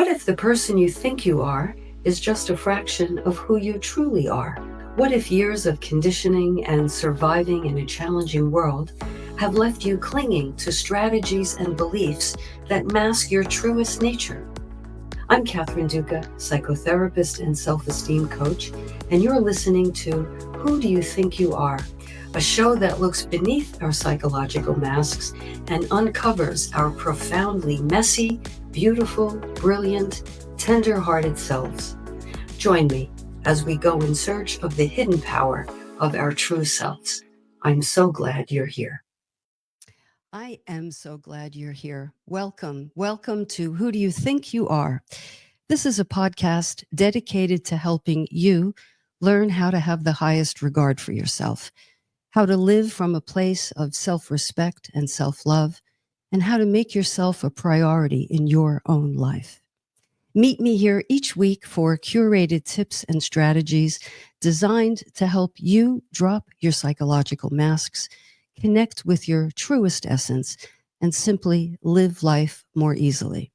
What if the person you think you are is just a fraction of who you truly are? What if years of conditioning and surviving in a challenging world have left you clinging to strategies and beliefs that mask your truest nature? I'm Catherine Duca, psychotherapist and self-esteem coach, and you're listening to Who Do You Think You Are? A show that looks beneath our psychological masks and uncovers our profoundly messy, beautiful, brilliant, tender-hearted selves. Join me as we go in search of the hidden power of our true selves. I'm so glad you're here. I am so glad you're here. Welcome. Welcome to Who Do You Think You Are? This is a podcast dedicated to helping you learn how to have the highest regard for yourself, how to live from a place of self-respect and self-love, and how to make yourself a priority in your own life. Meet me here each week for curated tips and strategies designed to help you drop your psychological masks, connect with your truest essence, and simply live life more easily.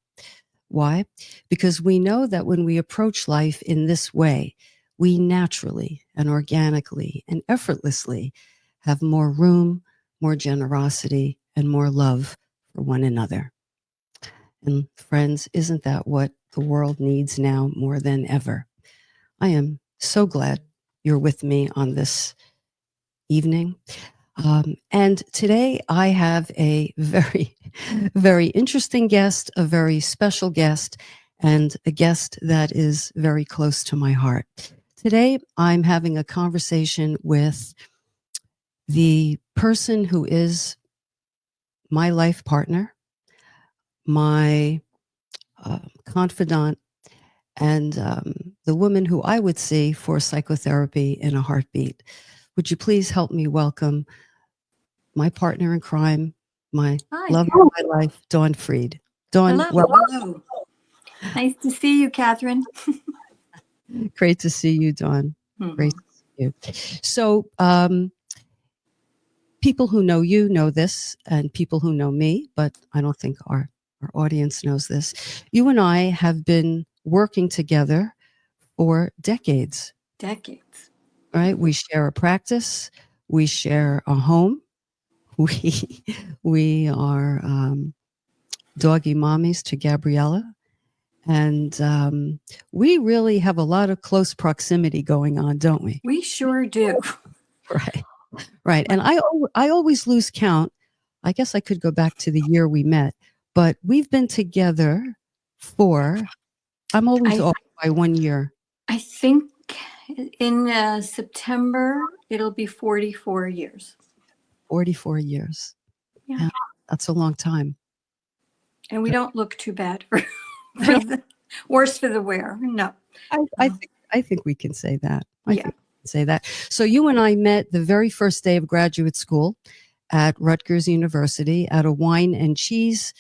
Why? Because we know that when we approach life in this way, we naturally and organically and effortlessly have more room, more generosity, and more love for one another. And friends, isn't that what the world needs now more than ever? I am so glad you're with me on this evening. And today I have a very, very interesting guest, a very special guest, and a guest that is very close to my heart. Today I'm having a conversation with the person who is my life partner, my confidant, and the woman who I would see for psychotherapy in a heartbeat. Would you please help me welcome my partner in crime, my love of my life, Dawn Freed. Dawn, hello. Hello. Nice to see you, Catherine. Great to see you, Dawn. Mm-hmm. Great to see you. So, people who know you know this, and people who know me, but I don't think our audience knows this. You and I have been working together for decades. Decades. Right? We share a practice. We share a home. We are doggy mommies to Gabriella. And we really have a lot of close proximity going on, don't we? We sure do. Right. Right. And I always lose count. I guess I could go back to the year we met, but we've been together for, I'm always off by 1 year. I think in September, it'll be 44 years. 44 years. Yeah. That's a long time. And we don't look too bad for the worse for the wear. No. I think we can say that. I yeah. think we can say that. So you and I met the very first day of graduate school at Rutgers University at a wine and cheese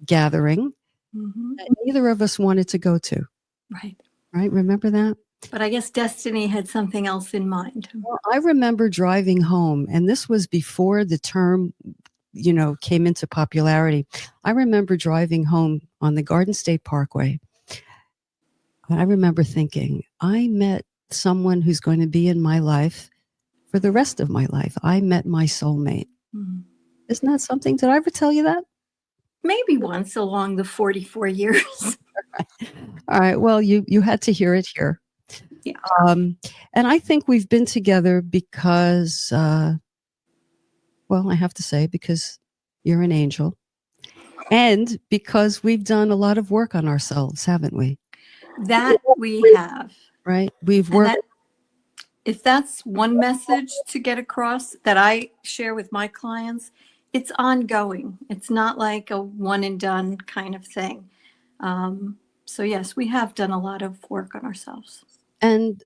gathering that neither of us wanted to go to. Right. Right? Remember that? But I guess destiny had something else in mind. Well, I remember driving home, and this was before the term, came into popularity. I remember driving home on the Garden State Parkway. I remember thinking, I met someone who's going to be in my life for the rest of my life. I met my soulmate. Mm-hmm. Isn't that something? Did I ever tell you that? Maybe once along the 44 years. All right. Well, you had to hear it here. Yeah. And I think we've been together because, I have to say, because you're an angel, and because we've done a lot of work on ourselves, haven't we? That we have. Right. We've worked. If that's one message to get across that I share with my clients, it's ongoing. It's not like a one and done kind of thing. So yes, we have done a lot of work on ourselves. And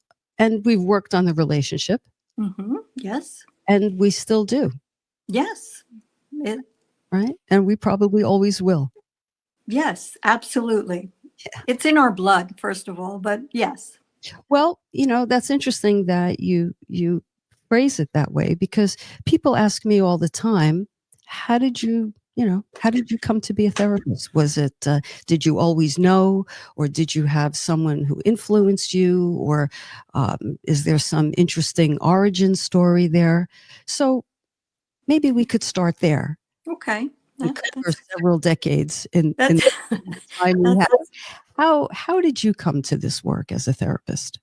we've worked on the relationship. Mm-hmm. Yes. And we still do. Yes. Right. And we probably always will. Yes, absolutely. Yeah. It's in our blood, first of all, but yes. Well, that's interesting that you phrase it that way, because people ask me all the time, how did you how did you come to be a therapist? Was it, did you always know, or did you have someone who influenced you, or is there some interesting origin story there? So maybe we could start there. Okay. We That, cover several decades in that's, the time we that's, have. How did you come to this work as a therapist?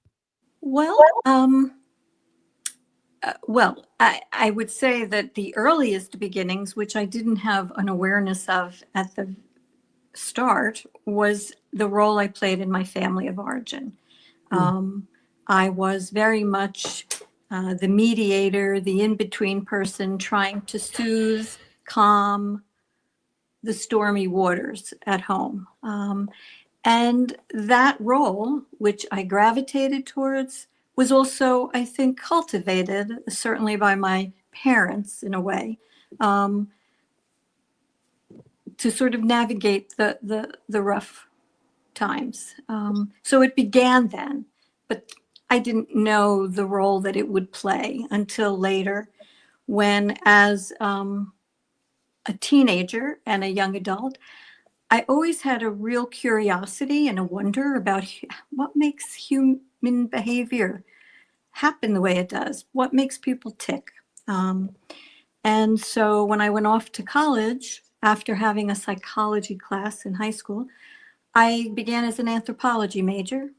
well, I would say that the earliest beginnings, which I didn't have an awareness of at the start, was the role I played in my family of origin. I was very much the mediator, the in-between person, trying to soothe, calm the stormy waters at home. And that role, which I gravitated towards, was also, I think, cultivated, certainly by my parents in a way, to sort of navigate the rough times. So it began then, but I didn't know the role that it would play until later, when, as a teenager and a young adult, I always had a real curiosity and a wonder about what makes human behavior happen the way it does, what makes people tick. And so when I went off to college, after having a psychology class in high school, I began as an anthropology major,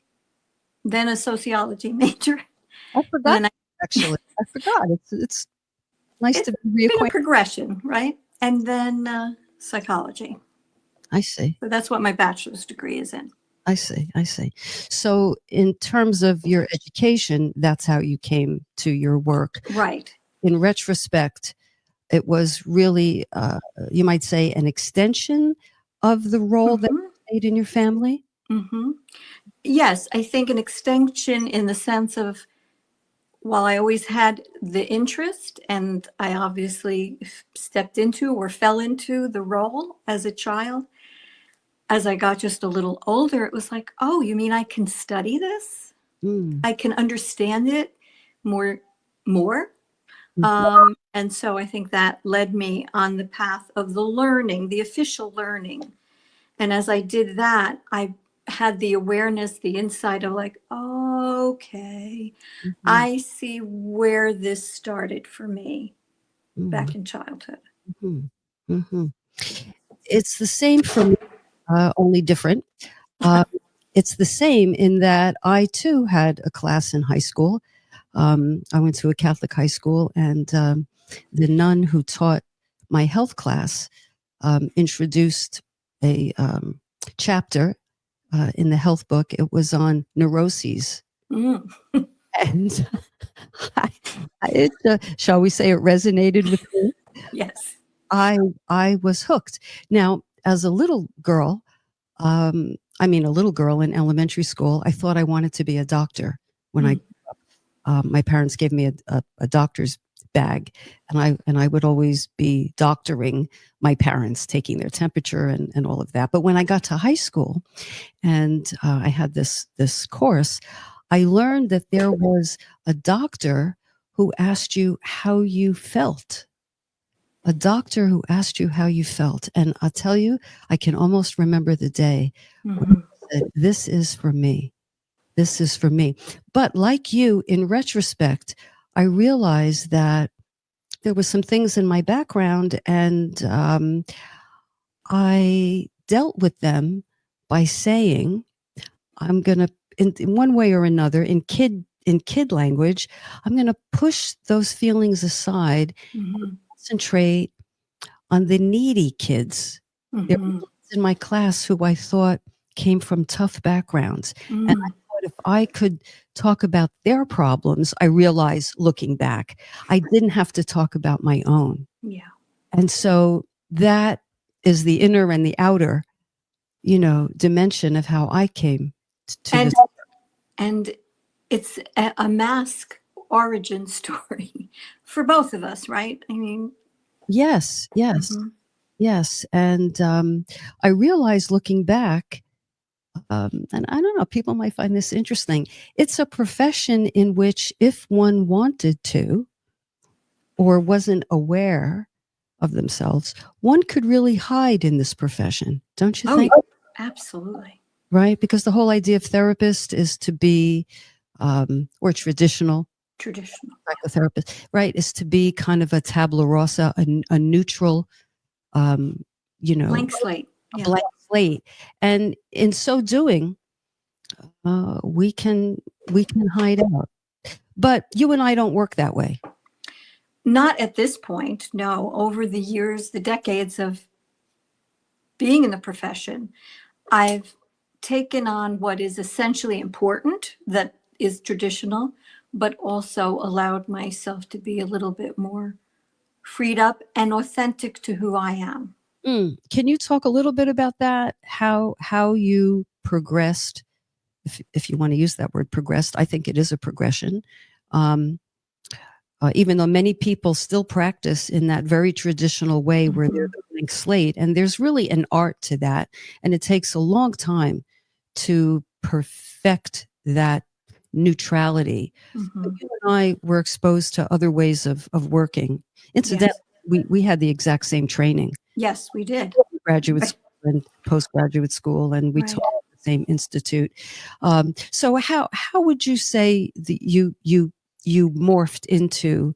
then a sociology major. I And forgot, then actually. I forgot. It's nice it's to be been a reacquainted. progression, right? And then psychology. I see. So that's what my bachelor's degree is in. I see. I see. So, in terms of your education, that's how you came to your work. Right. In retrospect, it was really, you might say, an extension of the role that you played in your family. Mm-hmm. Yes, I think an extension in the sense of, while I always had the interest and I obviously stepped into or fell into the role as a child, as I got just a little older, it was like, oh, you mean I can study this? Mm. I can understand it more. And so I think that led me on the path of the learning, the official learning. And as I did that, I had the awareness, the insight of like, oh, okay, Mhm. I see where this started for me Mm. back in childhood. Mhm. Mhm. It's the same for me, only different. Uh, it's the same in that I too had a class in high school. I went to a Catholic high school, and the nun who taught my health class introduced a chapter in the health book. It was on neuroses. Mm, And shall we say, it resonated with me. yes. I I was hooked. Now, as a little girl, a little girl in elementary school, I thought I wanted to be a doctor. When Mm, my parents gave me a doctor's bag, and I would always be doctoring my parents, taking their temperature and all of that. But when I got to high school, and I had this course, I learned that there was a doctor who asked you how you felt. A doctor who asked you how you felt. And I'll tell you, I can almost remember the day when mhm, I said, this is for me. This is for me. But like you, in retrospect, I realized that there were some things in my background, and I dealt with them by saying, I'm going to, in one way or another, in kid language, I'm going to push those feelings aside, mhm, concentrate on the needy kids. There were mhm, kids in my class who I thought came from tough backgrounds. And I mm, thought if I could talk about their problems, I realized looking back, I didn't have to talk about my own. yeah. And so that is the inner and the outer, dimension of how I came to And this. and it's a mask origin story for both of us, right? I mean, Yes, yes, mhm, yes. And I realized looking back, and I don't know, people might find this interesting. It's a profession in which, if one wanted to or wasn't aware, of themselves, one could really hide in this profession, don't you Oh, think? absolutely. Right? Because the whole idea of therapist is to be, or traditional Traditional. psychotherapist, right, is to be kind of a tabula rasa, a neutral, um, Blank slate. a Yeah. blank slate. And in so doing, we can hide out. But you and I don't work that way. Not at this point, no. Over the years, the decades of being in the profession, I've taken on what is essentially important, that is traditional, but also allowed myself to be a little bit more freed up and authentic to who I am. Can you talk a little bit about that? How you progressed, if you want to use that word, progressed? I think it is a progression. Um, even though many people still practice in that very traditional way where they're the blank slate, and there's really an art to that, and it takes a long time to perfect that neutrality. But you and I were exposed to other ways of working. Incidentally, Yes. we had the exact same training. Yes, we did. Graduate Right. school and postgraduate school, and we Right. taught at the same institute. So how would you say that you morphed into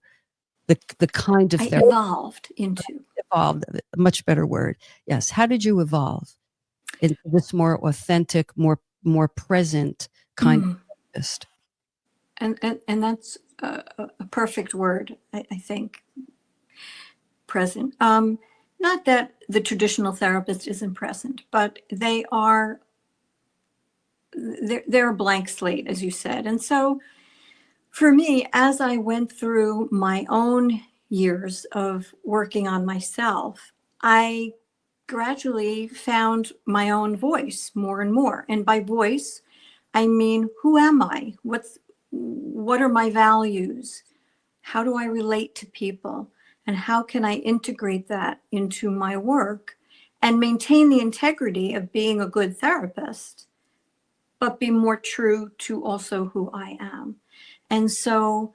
the kind of I therapy? evolved into. Evolved, a much better word. Yes. How did you evolve into this more authentic, more present kind of therapist? And that's a perfect word, I think, present. Not that the traditional therapist isn't present, but they're a blank slate, as you said. And so for me, as I went through my own years of working on myself, I gradually found my own voice more and more. And by voice, I mean, who am I? What are my values? How do I relate to people? And how can I integrate that into my work and maintain the integrity of being a good therapist, but be more true to also who I am? And so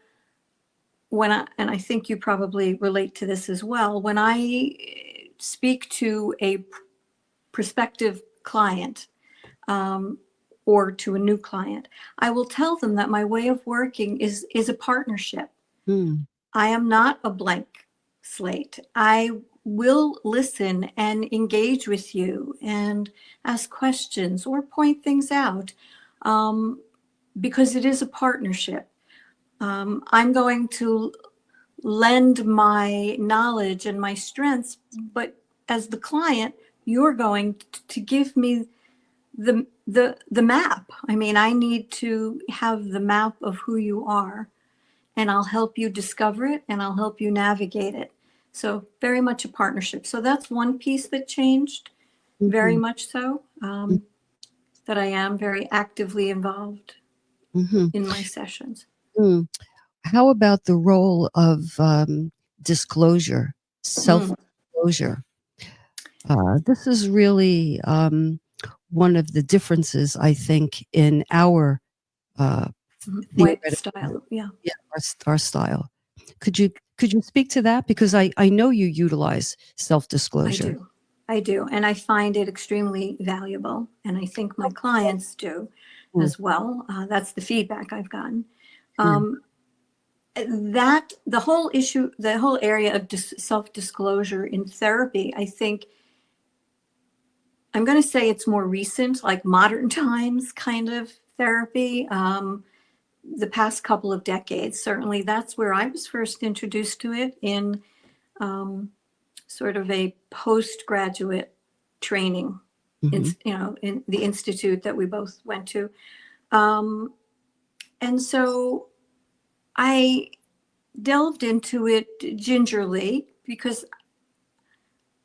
and I think you probably relate to this as well, when I speak to a prospective client, or to a new client, I will tell them that my way of working is a partnership. Mm. I am not a blank slate. I will listen and engage with you and ask questions or point things out, because it is a partnership. I'm going to lend my knowledge and my strengths, but as the client, you're going to give me the map. I mean, I need to have the map of who you are, and I'll help you discover it and I'll help you navigate it. So very much a partnership. So that's one piece that changed, very much so, that I am very actively involved Mm-hmm. in my sessions. Mm. How about the role of disclosure, Mm. self-disclosure? This is really one of the differences, I think, in our uh, White theoretical, style, yeah. yeah, our style. Could you speak to that? Because I know you utilize I self-disclosure. do. I do. And I find it extremely valuable. And I think my clients do Mm, as well. That's the feedback I've gotten. mm, That the whole issue, the whole area of self-disclosure in therapy, I think I'm going to say it's more recent, like modern times kind of therapy. The past couple of decades, certainly that's where I was first introduced to it, in sort of a postgraduate training, mhm, in the institute that we both went to. Um, and so I delved into it gingerly, because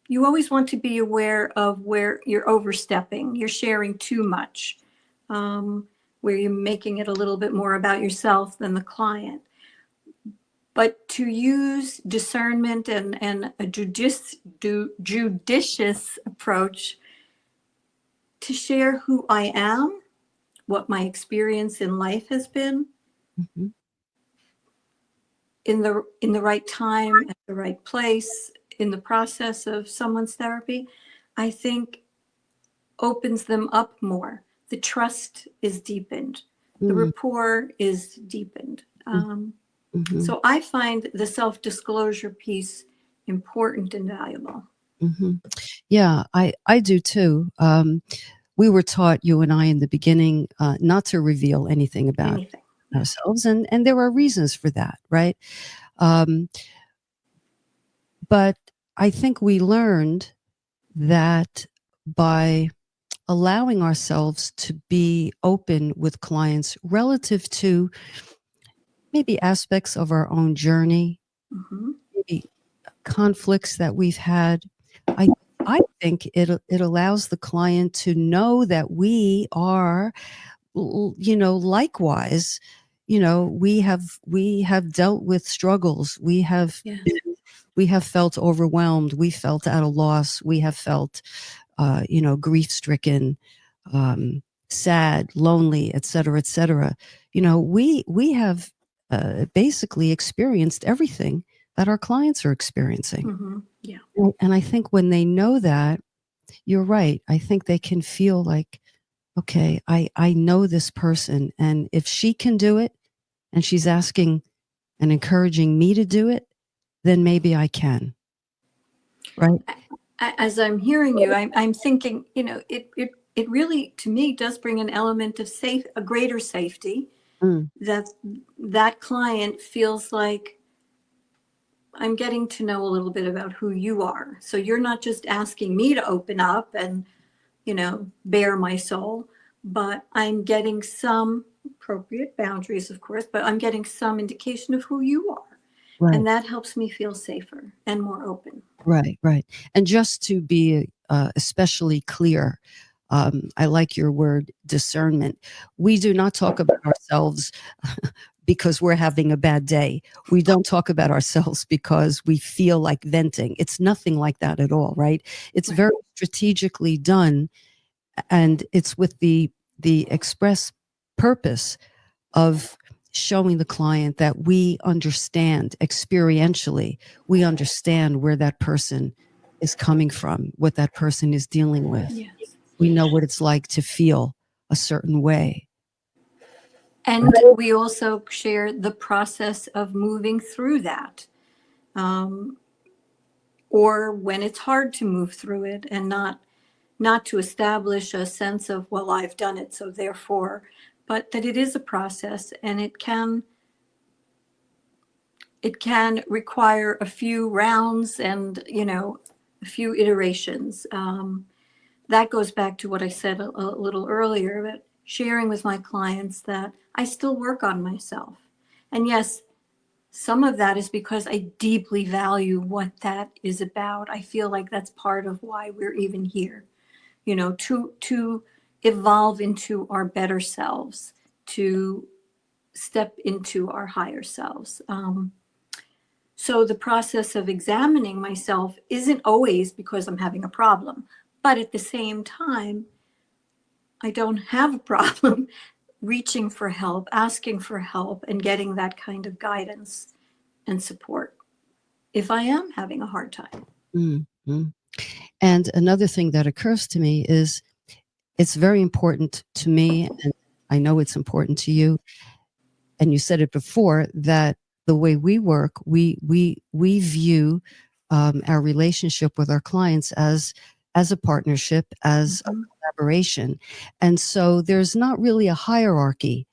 you always want to be aware of where you're overstepping, you're sharing too much, where you're making it a little bit more about yourself than the client. But to use discernment and a judicious approach to share who I am, what my experience in life has been, mhm, in the right time, at the right place, in the process of someone's therapy, I think opens them up more. The trust is deepened. The Mm, rapport is deepened. mhm, So I find the self-disclosure piece important and valuable. mhm. Yeah, I do too. We were taught, you and I, in the beginning, not to reveal anything about Anything. Yes. ourselves, and there are reasons for that, right? Um, but I think we learned that by allowing ourselves to be open with clients relative to maybe aspects of our own journey, Mm-hmm. maybe conflicts that we've had, I I think it allows the client to know that we are, likewise, we have dealt with struggles. Yes. We have felt overwhelmed. We felt at a loss. We have felt, grief stricken, sad, lonely, et cetera, et cetera. We have basically experienced everything that our clients are experiencing. Mm-hmm. Yeah. And I think when they know that, you're right. I think they can feel like, okay, I know this person, and if she can do it, and she's asking and encouraging me to do it, then maybe I can. Right? As I'm hearing you, I'm thinking, it really, to me, does bring an element of a greater safety, Mm, that client feels like I'm getting to know a little bit about who you are. So you're not just asking me to open up and, bare my soul, but I'm getting some appropriate boundaries, of course, but I'm getting some indication of who you are. And right. that helps me feel safer and more open. Right, right. And just to be especially clear, I like your word discernment. We do not talk about ourselves because we're having a bad day. We don't talk about ourselves because we feel like venting. It's nothing like that at all, right? It's Right. very strategically done, and it's with the express purpose of showing the client that we understand experientially, we understand where that person is coming from, what that person is dealing with. Yes. We know what it's like to feel a certain way. And we also share the process of moving through that, um, or when it's hard to move through it, and not to establish a sense of, well, I've done it, so therefore, but that it is a process, and it can require a few rounds and a few iterations. That goes back to what I said a little earlier about sharing with my clients that I still work on myself. And yes, some of that is because I deeply value what that is about. I feel like that's part of why we're even here, to evolve into our better selves, to step into our higher selves. So the process of examining myself isn't always because I'm having a problem, but at the same time, I don't have a problem reaching for help, asking for help, and getting that kind of guidance and support if I am having a hard time. Mm-hmm. And another thing that occurs to me is it's very important to me, and I know it's important to you, and you said it before, that the way we work, we view our relationship with our clients as a partnership, as a Mhm. collaboration. And so there's not really a hierarchy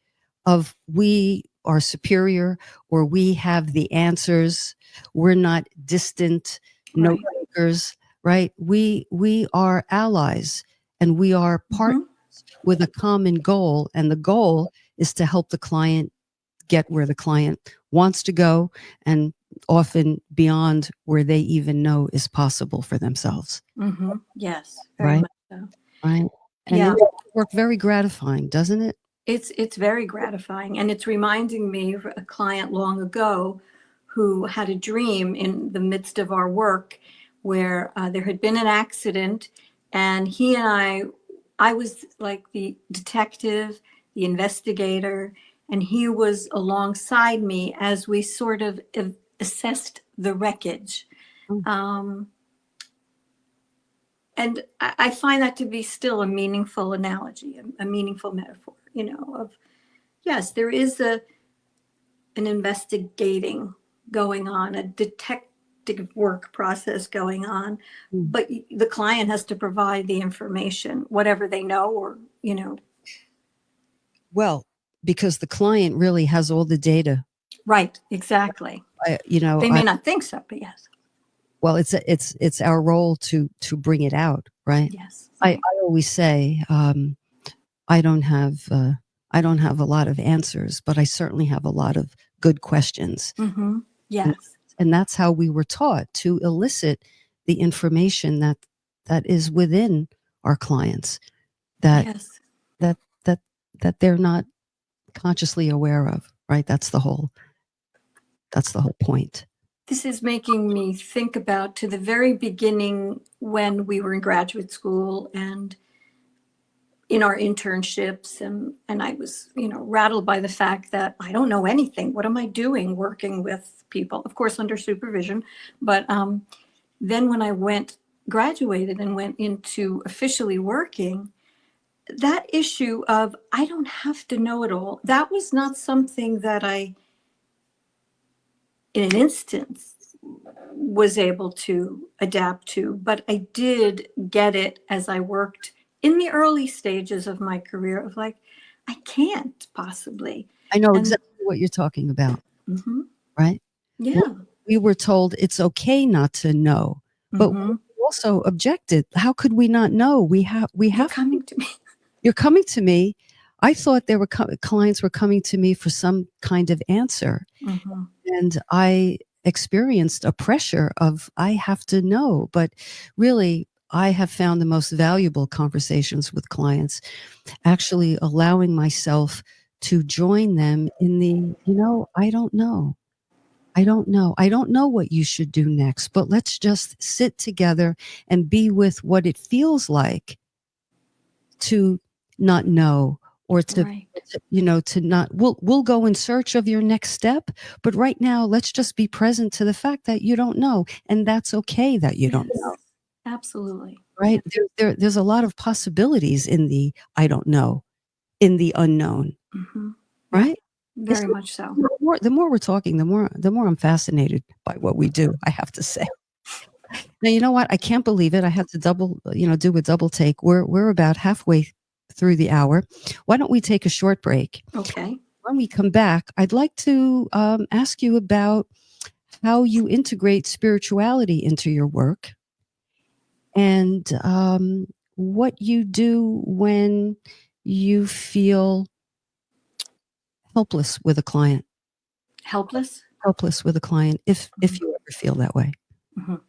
of we are superior or we have the answers. We're not distant note Right. takers, right? We are allies, and we are partners Mhm. with a common goal, and the goal is to help the client get where the client wants to go, and often beyond where they even know is possible for themselves. Mhm. Yes, very Right? much so. Right. And it Yeah, makes work very gratifying, doesn't it? it's very gratifying, and it's reminding me of a client long ago who had a dream in the midst of our work where there had been an accident, and he and I was like the detective, the investigator, and he was alongside me as we sort of assessed the wreckage. Oh. And I find that to be still a meaningful analogy, a meaningful metaphor, of, yes, there is an investigating going on, a detective work process going on, but the client has to provide the information, whatever they know, or, Well, because the client really has all the data. Right, exactly. They may not think so, but yes. Well, it's our role to bring it out, right? Yes. I always say, I don't have a lot of answers, but I certainly have a lot of good questions. Mm-hmm. Yes. And that's how we were taught to elicit the information that is within our clients that Yes. that they're not consciously aware of, right? That's the whole point. This is making me think about to the very beginning when we were in graduate school and in our internships, and I was, rattled by the fact that I don't know anything. What am I doing working with people? Of course, under supervision. But then when I graduated and went into officially working, that issue of I don't have to know it all, that was not something that I, in an instance, was able to adapt to, but I did get it as I worked in the early stages of my career of like, I can't possibly. I know And- exactly what you're talking about, Mhm. right? Yeah. We were told it's okay not to know, but we also objected. How could we not know? We have You're coming to me. You're coming to me. I thought there were clients were coming to me for some kind of answer. Mhm. And I experienced a pressure of, I have to know. But really, I have found the most valuable conversations with clients actually allowing myself to join them in the, I don't know. I don't know. I don't know what you should do next, but let's just sit together and be with what it feels like to not know, or Right. to not, we'll go in search of your next step, but right now let's just be present to the fact that you don't know, and that's okay that you don't know, Absolutely. right? There's a lot of possibilities in the I don't know, in the unknown, Mhm. right? Very much so. The more we're talking, the more I'm fascinated by what we do, I have to say. Now, you know what? I can't believe it. I had to do a double take. We're about halfway through the hour. Why don't we take a short break? Okay. When we come back, I'd like to ask you about how you integrate spirituality into your work, and what you do when you feel helpless with a client. Helpless? Helpless with a client, if you ever feel that way. Mhm.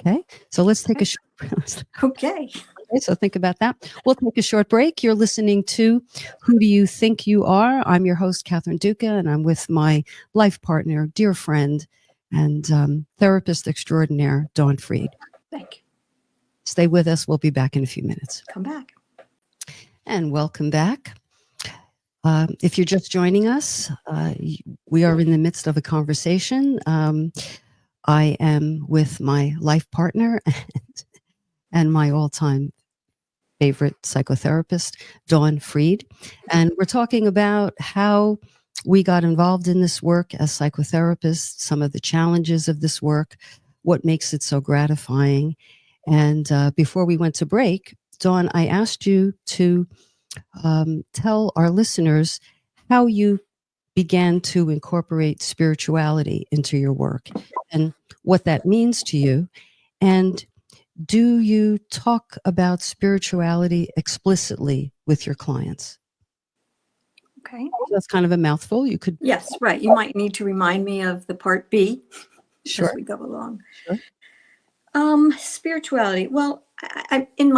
Okay, so let's take a short. Okay. Okay, so think about that. We'll take a short break. You're listening to Who Do You Think You Are? I'm your host, Catherine Duca, and I'm with my life partner, dear friend, and therapist extraordinaire, Dawn Freed. Thank you. Stay with us. We'll be back in a few minutes. Come back. And welcome back. If you're just joining us, we are in the midst of a conversation. I am with my life partner and my all-time favorite psychotherapist, Dawn Freed. And we're talking about how we got involved in this work as psychotherapists, some of the challenges of this work, what makes it so gratifying. And before we went to break, Dawn, I asked you to tell our listeners how you began to incorporate spirituality into your work and what that means to you. And do you talk about spirituality explicitly with your clients? Okay. That's kind of a mouthful. You could. Yes, right. You might need to remind me of the part B Sure. as we go along. Sure. Spirituality. Well, I in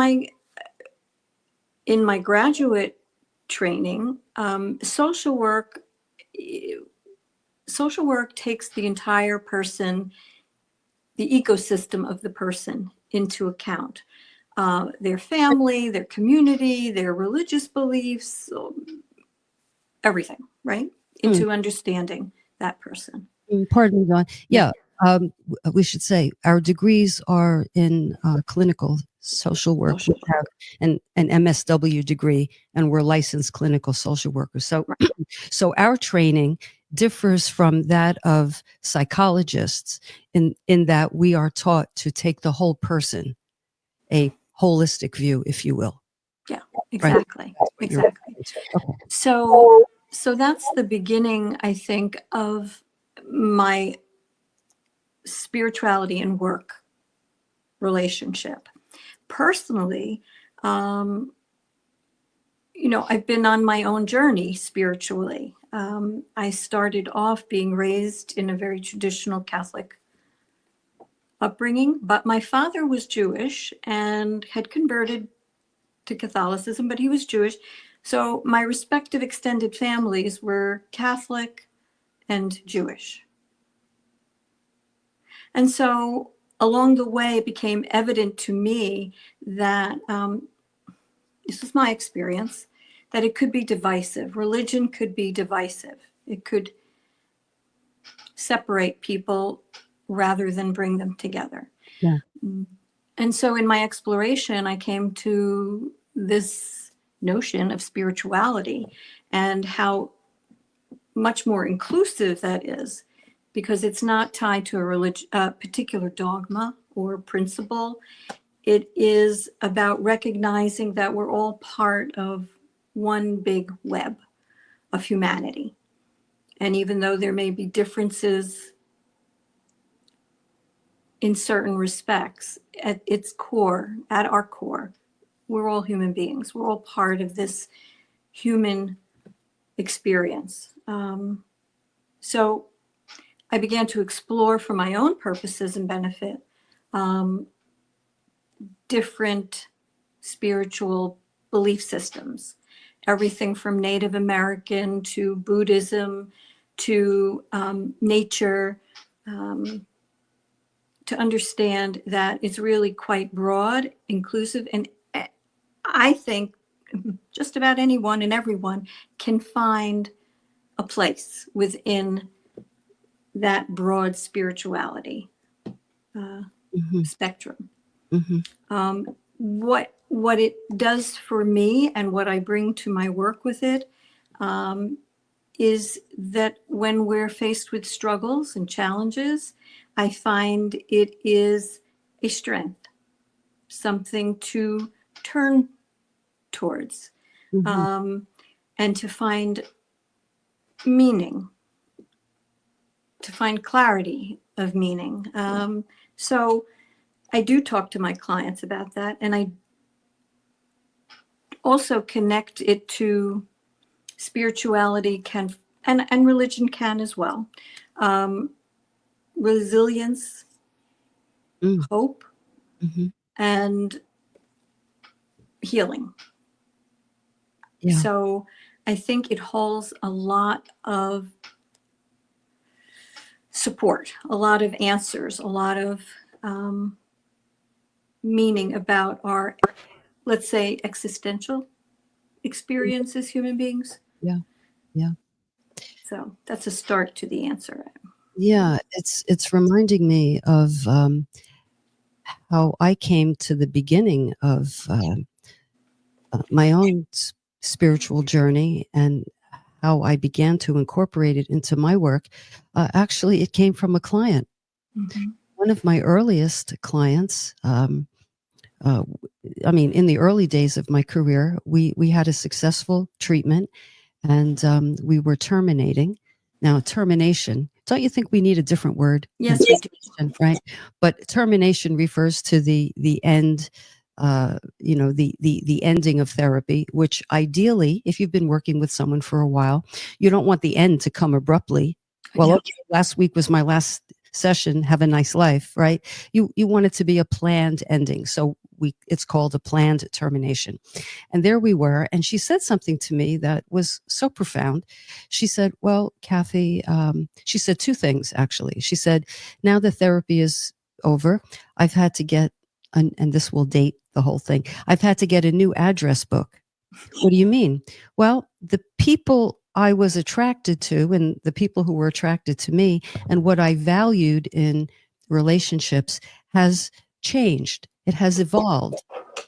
my graduate training, social work takes the entire person, the ecosystem of the person into account. Their family, their community, their religious beliefs, everything, right? Into understanding that person. Pardon me, Dawn. Yeah, We should say our degrees are in clinical social work. Social We have an MSW degree, and we're licensed clinical social workers. So, Right. so our training differs from that of psychologists in that we are taught to take the whole person, a holistic view, if you will. Yeah, Right? exactly. That's what you're Exactly. referring to. Okay. So that's the beginning, I think, of my spirituality and work relationship. Personally, um, I've been on my own journey spiritually. I started off being raised in a very traditional Catholic upbringing, but my father was Jewish and had converted to Catholicism, but he was Jewish. So my respective extended families were Catholic and Jewish. And so along the way, it became evident to me that this was my experience, that it could be divisive. Religion could be divisive. It could separate people rather than bring them together. Yeah. And so in my exploration, I came to this notion of spirituality and how much more inclusive that is, because it's not tied to a particular dogma or principle. It is about recognizing that we're all part of one big web of humanity. And even though there may be differences in certain respects, at its core, at our core, we're all human beings. We're all part of this human experience. So I began to explore for my own purposes and benefit different spiritual belief systems, everything from Native American to Buddhism to nature, to understand that it's really quite broad, inclusive, and I think just about anyone and everyone can find a place within that broad spirituality spectrum. What it does for me and what I bring to my work with it is that when we're faced with struggles and challenges, I find it is a strength, something to turn towards, and to find meaning, to find clarity of meaning. So I do talk to my clients about that, and I also connect it to spirituality can, and religion can as well. Resilience, hope, and healing. Yeah. So I think it holds a lot of support, a lot of answers, a lot of meaning about our, let's say, existential experience as human beings. Yeah. Yeah. So that's a start to the answer. Yeah. It's reminding me of how I came to the beginning of my own spiritual journey and how I began to incorporate it into my work. Actually, it came from a client. One of my earliest clients, in the early days of my career, we had a successful treatment and we were terminating. Now, termination, don't you think we need a different word? Yes, we do. Right? But termination refers to the end, the ending of therapy, which ideally, if you've been working with someone for a while, you don't want the end to come abruptly. Well, okay, last week was my last session. Have a nice life, right? You want it to be a planned ending. So it's called a planned termination. And there we were. And she said something to me that was so profound. She said, well, Kathy, she said two things, actually. She said, now the therapy is over. I've had to get, and this will date the whole thing, I've had to get a new address book. What do you mean? Well, the people I was attracted to and the people who were attracted to me and what I valued in relationships has changed. It has evolved.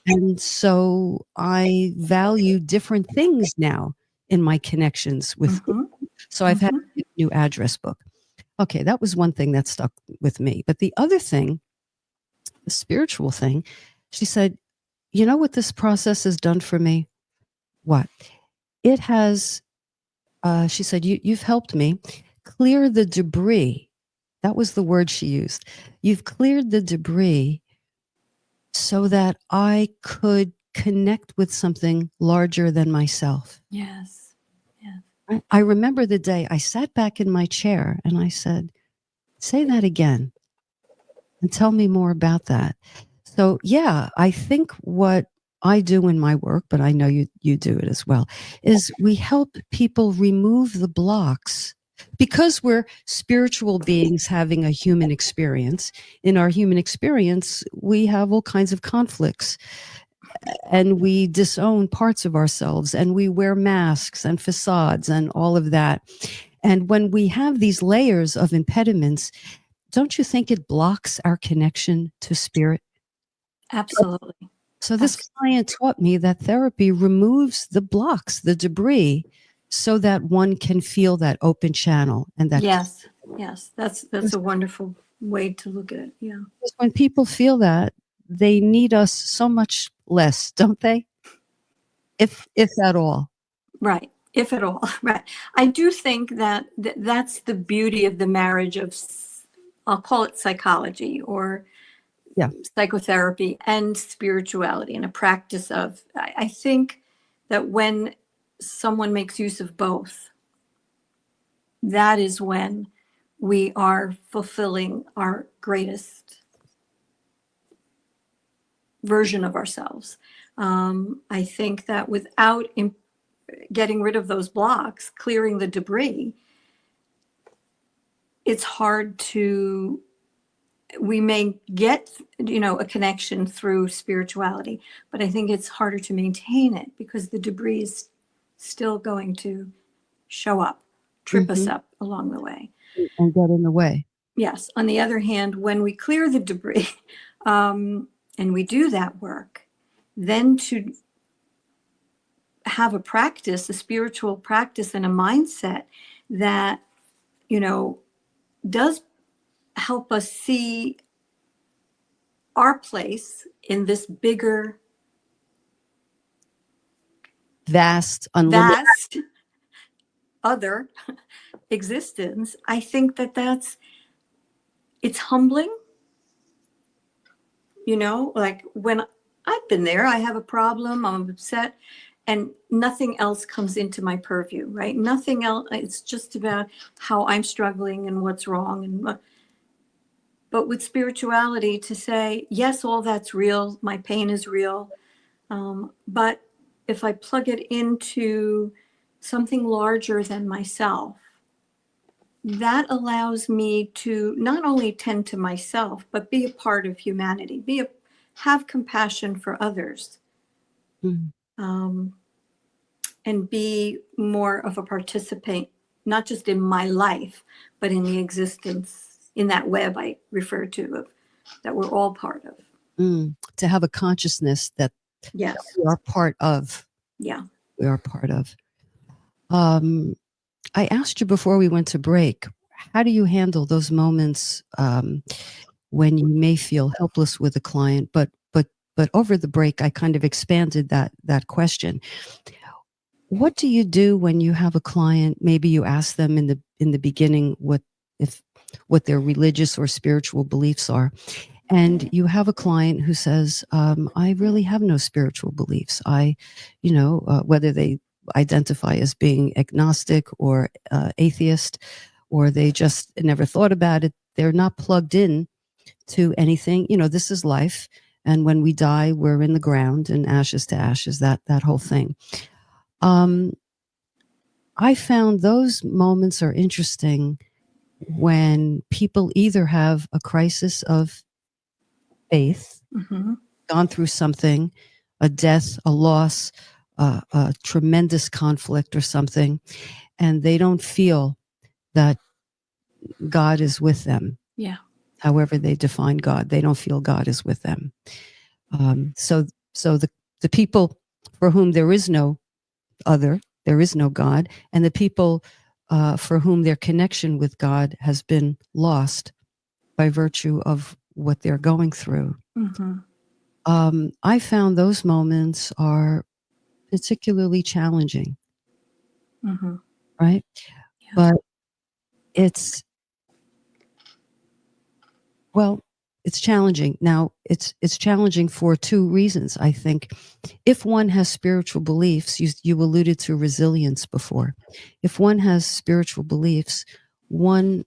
And so I value different things now in my connections with. So I've had a new address book. Okay, that was one thing that stuck with me. But the other thing, the spiritual thing, she said, you know what this process has done for me? What? It has, she said, you've helped me clear the debris. That was the word she used. You've cleared the debris so that I could connect with something larger than myself. Yes. Yes. I remember the day I sat back in my chair and I said, say that again and tell me more about that. So yeah, I think what I do in my work, but I know you do it as well, is we help people remove the blocks because we're spiritual beings having a human experience. In our human experience, we have all kinds of conflicts and we disown parts of ourselves and we wear masks and facades and all of that. And when we have these layers of impediments, don't you think it blocks our connection to spirit? Absolutely. So this client taught me that therapy removes the blocks, the debris, so that one can feel that open channel and that. Yes. Yes. That's a wonderful way to look at it. Yeah. When people feel that, they need us so much less, don't they? If at all. Right. If at all. Right. I do think that that's the beauty of the marriage of, I'll call it psychology or psychotherapy and spirituality and a practice of, I think that when someone makes use of both, that is when we are fulfilling our greatest version of ourselves. I think that without getting rid of those blocks, clearing the debris, it's hard to, we may get, a connection through spirituality, but I think it's harder to maintain it because the debris is still going to show up, trip us up along the way. And get in the way. Yes. On the other hand, when we clear the debris and we do that work, then to have a practice, a spiritual practice and a mindset that, does help us see our place in this bigger, vast, unlimited, other existence. I think that it's humbling. Like when I've been there, I have a problem, I'm upset, and nothing else comes into my purview, right? Nothing else. It's just about how I'm struggling and what's wrong. But with spirituality, to say, yes, all that's real, my pain is real. But if I plug it into something larger than myself, that allows me to not only tend to myself, but be a part of humanity, have compassion for others, and be more of a participant, not just in my life, but in the existence, in that web I refer to, that we're all part of. To have a consciousness that yes, we are part of. Yeah. We are part of. I asked you before we went to break, how do you handle those moments when you may feel helpless with a client, but over the break, I kind of expanded that question. What do you do when you have a client? Maybe you ask them in the beginning what their religious or spiritual beliefs are, and you have a client who says, "I really have no spiritual beliefs. Whether they identify as being agnostic or atheist, or they just never thought about it. They're not plugged in to anything. This is life, and when we die, we're in the ground and ashes to ashes. That whole thing." I found those moments are interesting when people either have a crisis of faith, gone through something, a death, a loss, a tremendous conflict or something, and they don't feel that God is with them. Yeah. However they define God, they don't feel God is with them. So the people for whom there is no other, there is no God, and the people for whom their connection with God has been lost by virtue of what they're going through. Mm-hmm. I found those moments are particularly challenging, Mm-hmm. right? Yeah. But it's, well, it's challenging. Now, it's challenging for two reasons, I think. If one has spiritual beliefs, you alluded to resilience before. If one has spiritual beliefs, one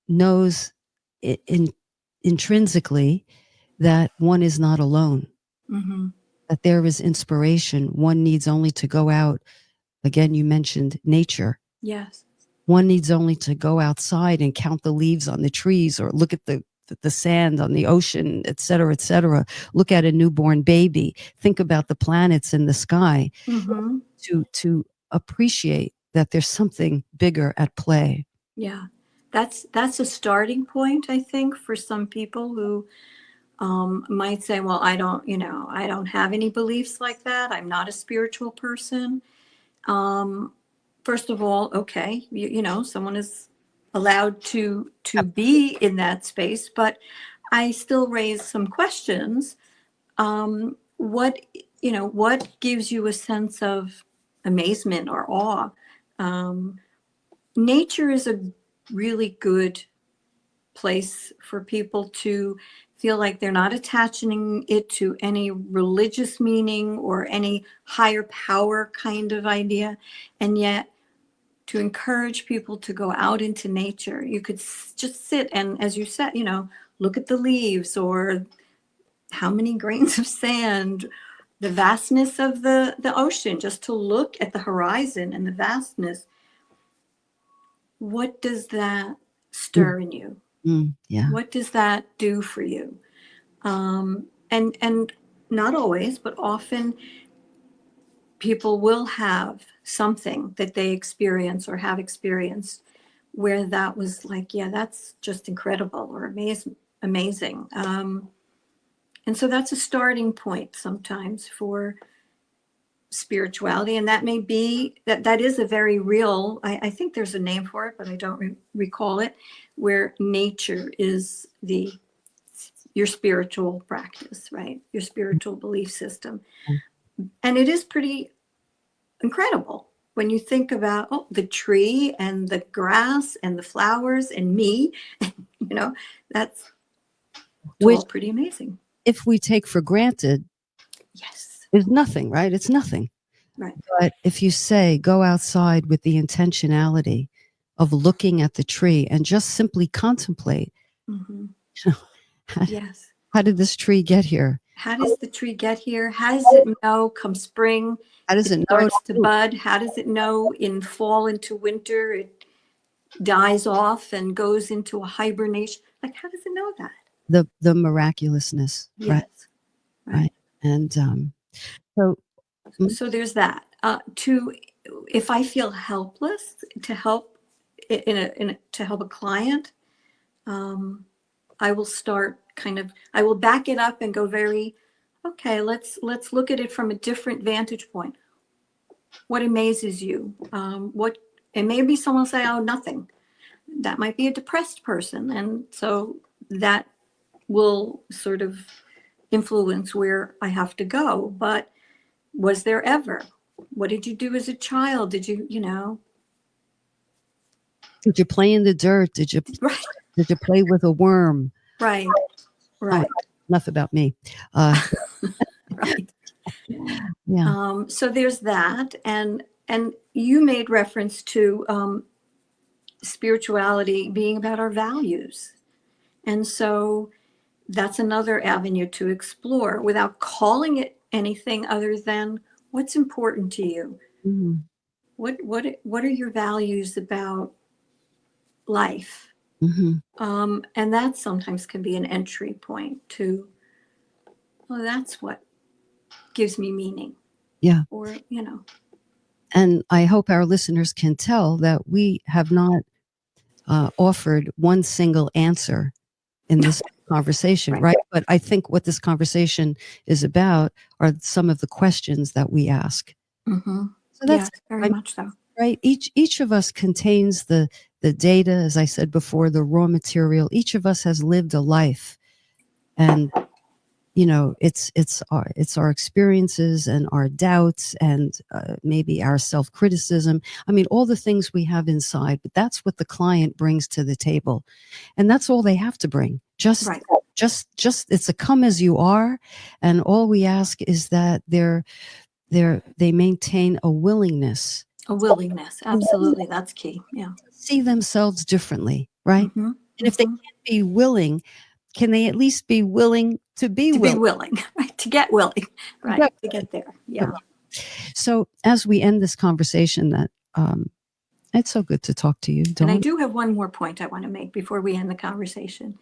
knows intrinsically that one is not alone, Mm-hmm. that there is inspiration. One needs only to go out. Again, you mentioned nature. Yes. One needs only to go outside and count the leaves on the trees, or look at the sand on the ocean, et cetera, et cetera. Look at a newborn baby. Think about the planets in the sky Mm-hmm. to appreciate that there's something bigger at play. Yeah. That's a starting point, I think, for some people who might say, well, I don't have any beliefs like that. I'm not a spiritual person. First of all, okay, someone is allowed to be in that space, but I still raise some questions. What gives you a sense of amazement or awe? Nature is a really good place for people to feel like they're not attaching it to any religious meaning or any higher power kind of idea. And yet, to encourage people to go out into nature, you could just sit and, as you said, look at the leaves or how many grains of sand, the vastness of the ocean, just to look at the horizon and the vastness. What does that stir in you? Yeah. What does that do for you? And not always, but often people will have something that they experience or have experienced where that was like, yeah, that's just incredible or amazing. And so that's a starting point sometimes for spirituality. And that may be that is a very real, I think there's a name for it, but I don't recall it, where nature is your spiritual practice, right? Your spiritual belief system. And it is pretty incredible when you think about the tree and the grass and the flowers and me. That's Which, all pretty amazing. if we take for granted, Yes. is nothing, right? It's nothing. Right. But if you say go outside with the intentionality of looking at the tree and just simply contemplate, Mm-hmm. how, Yes. how did this tree get here? How does the tree get here? How does it know come spring How does it it know? starts to bud? How does it know in fall into winter it dies off and goes into a hibernation? Like, how does it know that? The miraculousness, right? Yes. Right. And so So there's that. If I feel helpless to help to help a client, I will start I will back it up and go okay, let's look at it from a different vantage point. What amazes you? And maybe someone will say, oh, nothing. That might be a depressed person. And so that will sort of influence where I have to go. But was there ever? What did you do as a child? Did did you play in the dirt? Did you right, play with a worm? right, Oh, right, enough about me. right. Yeah. So there's that. And you made reference to spirituality being about our values. And so that's another avenue to explore without calling it anything other than what's important to you. Mhm. What are your values about life? Mhm. And that sometimes can be an entry point to, well, that's what gives me meaning. Yeah. or, And I hope our listeners can tell that we have not offered one single answer in this conversation, Right. right? But I think what this conversation is about are some of the questions that we ask. Mm-hmm. So Yes, that's very much so. right. Each of us contains the data, as I said before, the raw material. Each of us has lived a life, and it's our experiences and our doubts and maybe our self-criticism. I mean, all the things we have inside, but that's what the client brings to the table, and that's all they have to bring. Right. Just it's a come as you are, and all we ask is that they maintain a willingness A willingness. Absolutely. That's key. Yeah. to see themselves differently, right? Mm-hmm. And if they Mm-hmm. can't be willing, can they at least be willing to be To be willing? willing, right? To get willing, right? Yep. To get there. Yeah. So as we end this conversation, that it's so good to talk to you, And I Dawn. do have one more point I want to make before we end the conversation.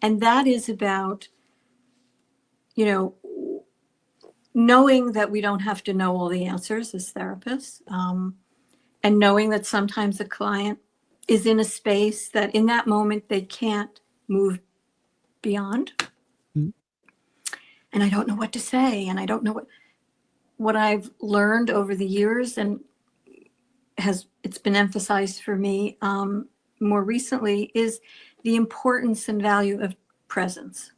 And that is about, knowing that we don't have to know all the answers as therapists, and knowing that sometimes a client is in a space that in that moment they can't move beyond. Mhm. And I don't know what to say. And I don't know what I've learned over the years, and it's been emphasized for me more recently, is the importance and value of presence.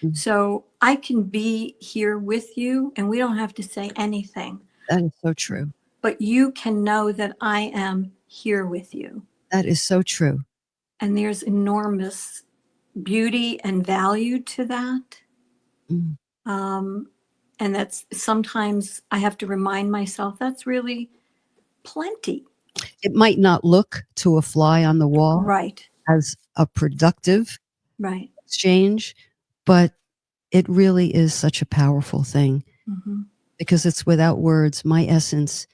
Mhm. So I can be here with you and we don't have to say anything, That is so true. but you can know that I am here with you. That is so true. And there's enormous beauty and value to that. Mm. And that's sometimes I have to remind myself that's really plenty. It might not look to a fly on the wall Right, as a productive right. exchange, but it really is such a powerful thing Mm-hmm. because it's without words. My essence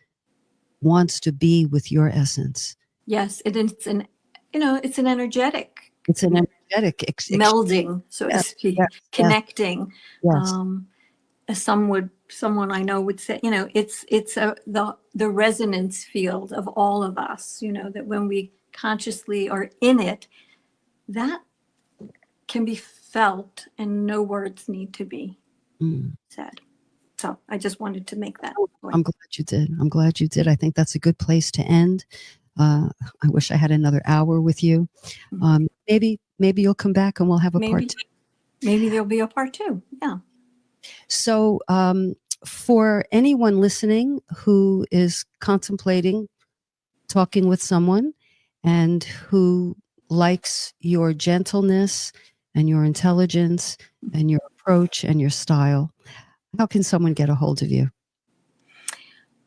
wants to be with your essence. Yes, it's an energetic It's an energetic melding, so to yes, speak, yes, yes, connecting. yes. As someone I know would say, it's the resonance field of all of us. That when we consciously are in it, that can be felt, and no words need to be Mm. said. So I just wanted to make that point. I'm glad you did. I'm glad you did. I think that's a good place to end. I wish I had another hour with you. Maybe you'll come back and we'll have a part two. Maybe there'll be a part two. Yeah. So, for anyone listening who is contemplating talking with someone and who likes your gentleness and your intelligence and your approach and your style, how can someone get a hold of you?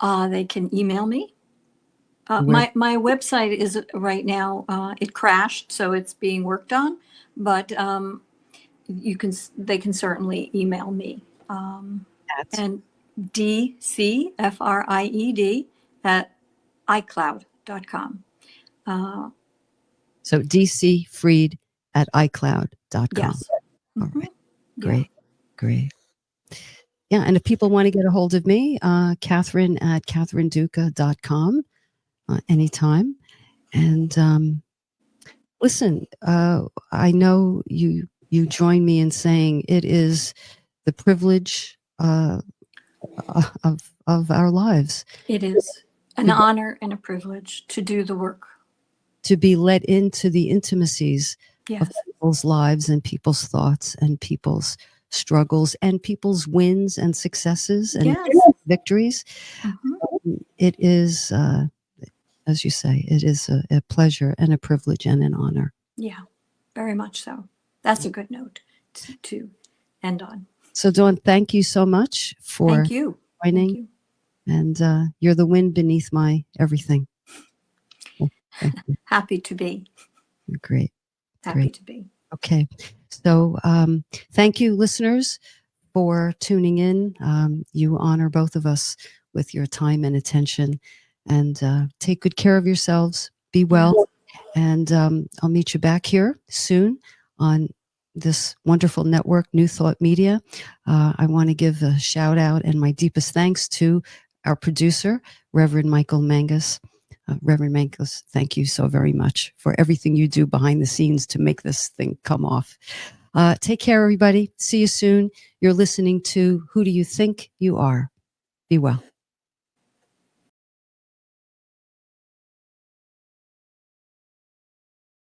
They can email me. Where- My website is right now, it crashed, so it's being worked on, but they can certainly email me. at? And DCFRIED at iCloud.com. So dcfried at icloud.com. Yes. All Mhm. right. Yeah. Great. Great. Yeah. And if people want to get a hold of me, Catherine at catherineduca.com anytime. And listen, I know you join me in saying it is the privilege of our lives. It is an honor and a privilege to do the work. To be let into the intimacies of Yes. people's lives and people's thoughts and people's struggles and people's wins and successes and Yes. victories. Mhm. It is, as you say, it is a pleasure and a privilege and an honor. Yeah, very much so. That's a good note to end on. So, Dawn, thank you so much for Thank you. joining. Thank you. And you're the wind beneath my everything. Well, thank you. Happy to be. You're great. Happy Great. to be. Okay. So thank you, listeners, for tuning in. You honor both of us with your time and attention. And take good care of yourselves. Be well. And I'll meet you back here soon on this wonderful network, New Thought Media. I want to give a shout out and my deepest thanks to our producer, Reverend Michael Mangus. Reverend Mangus, thank you so very much for everything you do behind the scenes to make this thing come off. Take care, everybody. See you soon. You're listening to Who Do You Think You Are? Be well.